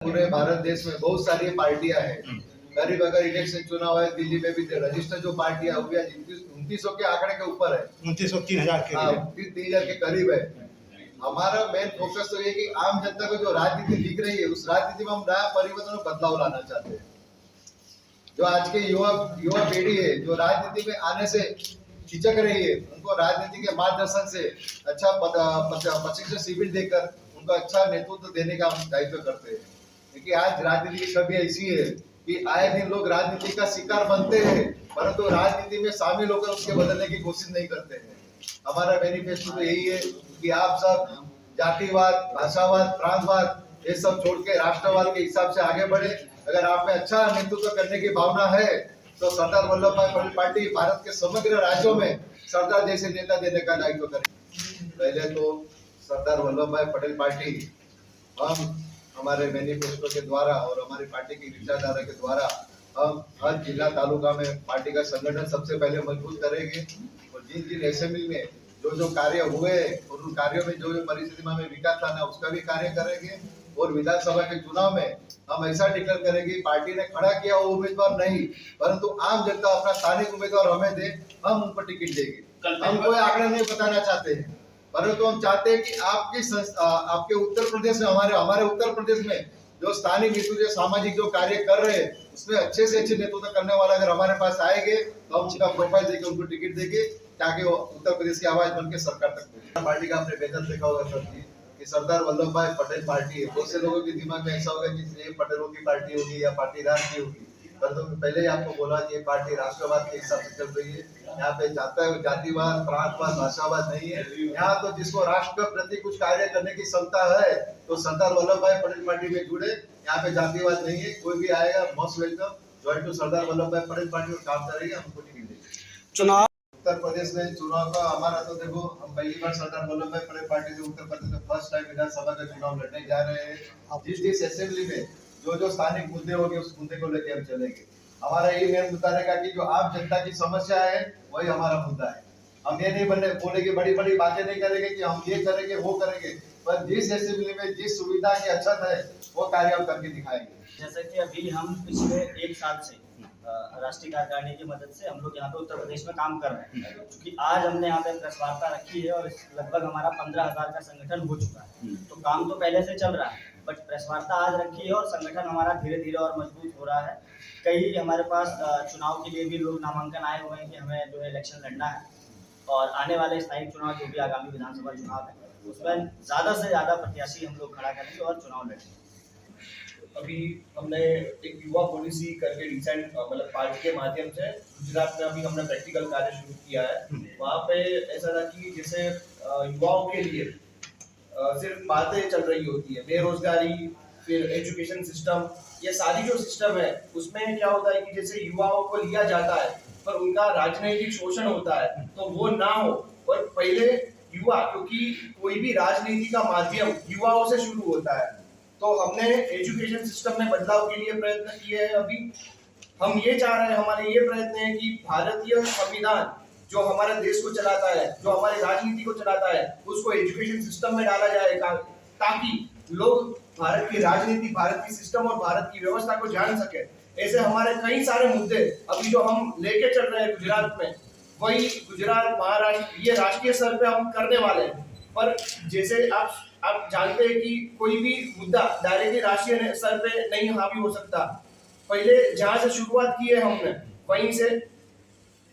पूरे भारत देश में बहुत सारी पार्टियां हैं। करीब अगर इलेक्शन चुनाव है दिल्ली में भी रजिस्टर जो पार्टियां हुई है 2900 के आंकड़े के ऊपर है, 2900 3000 के हाँ 3000 के करीब है। हमारा मेन फोकस तो ये कि आम जनता को जो राजनीति दिख रही है उस राजनीति में हम नया परिवर्तन और बदलाव लाना चाहते हैं। जो आज के युवा पीढ़ी है जो राजनीति में आने से हिचक रही है, उनको राजनीति के मार्गदर्शन से अच्छा प्रशिक्षण शिविर देकर उनको अच्छा नेतृत्व देने का हम दायित्व करते हैं। क्योंकि आज राजनीति की छवि ऐसी है कि आए दिन लोग राजनीति का शिकार बनते हैं, परंतु राजनीति में शामिल होकर उसके बदलने की कोशिश नहीं करते हैं। हमारा मैनिफेस्टो तो यही है कि आप सब जातिवाद, भाषावाद, प्रांतवाद ये सब छोड़ के राष्ट्रवाद के हिसाब से आगे बढ़े। अगर आप में अच्छा नेतृत्व करने की भावना है तो सरदार वल्लभ भाई पटेल पार्टी भारत के समग्र राज्यों में सरदार जैसे नेता देने का दायित्व करेगी। पहले तो सरदार वल्लभ भाई पटेल पार्टी हम हमारे मैनिफेस्टो के द्वारा और हमारी पार्टी की विचारधारा के द्वारा हम हर जिला तालुका में पार्टी का संगठन सबसे पहले मजबूत करेंगे और जिन जिन असेंबली में जो कार्य हुए और उन कार्यों में जो परिस्थिति में हमें विकास लाना उसका भी कार्य करेंगे। और विधानसभा के चुनाव में हम ऐसा डिक्लेयर करेंगे पार्टी ने खड़ा किया वो उम्मीदवार नहीं, परंतु आम जनता अपना स्थानिक उम्मीदवार हमें दे, हम उनको टिकट देंगे। हम कोई आंकड़ा नहीं बताना चाहते हैं, परंतु हम चाहते हैं कि आपके उत्तर प्रदेश में हमारे उत्तर प्रदेश में जो स्थानीय नेतृत्व सामाजिक जो कार्य कर रहे हैं उसमें अच्छे से अच्छे नेतृत्व करने वाला अगर हमारे पास आएंगे तो हम उनका प्रोफाइल देके उनको टिकट देंगे ताकि वो उत्तर प्रदेश की आवाज बन के सरकार तक पहुंचे। पार्टी का आपने बैनर देखा होगा सर जी कि सरदार वल्लभ भाई पटेल पार्टी है। बहुत से लोगों के दिमाग में ऐसा होगा कि ये पटेलों की पार्टी होगी या पाटीदार की होगी, परंतु पहले ही आपको बोला कि ये पार्टी राष्ट्रवाद के हिसाब से चल रही है। यहाँ पे जातिवाद, प्रांतवाद, भाषावाद नहीं है। यहाँ तो जिसको राष्ट्र के प्रति कुछ कार्य करने की क्षमता है तो सरदार वल्लभ भाई पटेल पार्टी में जुड़े। यहाँ पे जातिवाद नहीं है, कोई भी आएगा most welcome, join to Sardar Vallabh भाई पटेल पार्टी में काम करेंगे, हमको टिकट देंगे। चुनाव उत्तर प्रदेश में चुनाव का हमारा तो देखो हम पहली बार सरदार वल्लभ भाई पटेल पार्टी से उत्तर प्रदेश में फर्स्ट टाइम विधानसभा का चुनाव लड़ने जा रहे हैं। जिस असेंबली में जो स्थानिक मुद्दे होंगे उस मुद्दे को लेकर हम चलेंगे। हमारा ये मेन मुद्दा रहेगा कि जो आम जनता की समस्या है वही हमारा मुद्दा है। हम ये नहीं बोलेंगे, बड़ी बड़ी बातें नहीं करेंगे कि हम ये करेंगे वो करेंगे, पर जिस असेंबली में जिस सुविधा की अछत है वो कार्य हम करके दिखाएंगे। जैसे कि अभी हम पिछले 1 साल से राष्ट्रीय कार्यकारिणी की मदद से हम लोग यहाँ पे उत्तर प्रदेश में काम कर रहे हैं, क्योंकि आज हमने यहाँ पे प्रेस वार्ता रखी है और लगभग हमारा 15,000 का संगठन हो चुका है। तो काम तो पहले से चल रहा है, बट प्रेस वार्ता आज रखी है और संगठन हमारा धीरे धीरे और मजबूत हो रहा है। कई हमारे पास चुनाव के लिए भी लोग नामांकन आए हुए हैं कि हमें जो है इलेक्शन लड़ना है और आने वाले स्थायी चुनाव जो भी आगामी विधानसभा चुनाव है उसमें ज़्यादा से ज़्यादा प्रत्याशी हम लोग खड़ा करेंगे और चुनाव लड़ेंगे। अभी हमने एक युवा पॉलिसी करके रिसेंट मतलब पार्टी के माध्यम से गुजरात में अभी हमने प्रैक्टिकल कार्य शुरू किया है। वहाँ पे ऐसा था कि जैसे युवाओं के लिए सिर्फ बातें चल रही होती है, बेरोजगारी, फिर एजुकेशन सिस्टम, ये सारी जो सिस्टम है उसमें क्या होता है कि जैसे युवाओं को लिया जाता है पर उनका राजनीतिक शोषण होता है, तो वो ना हो। और पहले युवा, क्योंकि कोई भी राजनीति का माध्यम युवाओं से शुरू होता है, तो हमने एजुकेशन सिस्टम में बदलाव के लिए प्रयत्न किए हैं। अभी हम ये चाह रहे हैं, हमारे ये प्रयत्न है कि भारतीय संविधान जो हमारे देश को चलाता है, जो हमारी राजनीति को चलाता है, उसको एजुकेशन सिस्टम में डाला जाएगा ताकि लोग भारत की राजनीति, भारत की सिस्टम और भारत की व्यवस्था को जान सके। ऐसे हमारे कई सारे मुद्दे अभी जो हम लेके चल रहे हैं गुजरात में, वही गुजरात, महाराष्ट्र, ये राष्ट्रीय स्तर पे हम करने वाले हैं। पर जैसे आप जानते हैं कि कोई भी मुद्दा डायरेक्टली राष्ट्रीय स्तर पे नहीं हावी हो सकता। पहले जहां से शुरुआत की है हमने, वहीं से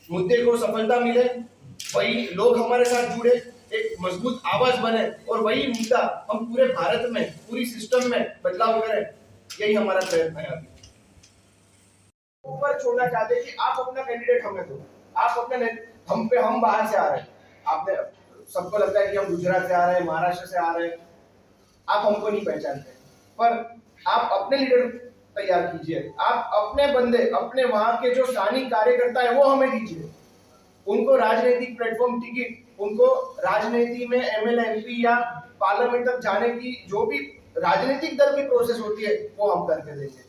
मुद्दे को सफलता मिले, वही लोग हमारे साथ जुड़े, एक मजबूत आवाज बने और वही मुद्दा हम पूरे भारत में, पूरी सिस्टम में बदलाव करें, यही हमारा प्रयत्न है। अभी ऊपर छोड़ना चाहते हैं कि आप अपना कैंडिडेट हमें दो, आप अपने हम बाहर से आ रहे हैं, आपने सबको लगता है कि हम गुजरात से आ रहे हैं, महाराष्ट्र से आ रहे हैं, आप हमको नहीं पहचानते, पर आप अपने लीडर तैयार कीजिए, आप अपने बंदे, अपने वहां के जो स्थानीय कार्यकर्ता है वो हमें दीजिए, उनको राजनीतिक प्लेटफॉर्म, टिकट, उनको राजनीति में एमएलए, एमपी या पार्लियामेंट तक जाने की जो भी राजनीतिक दल की प्रोसेस होती है वो हम करके देंगे।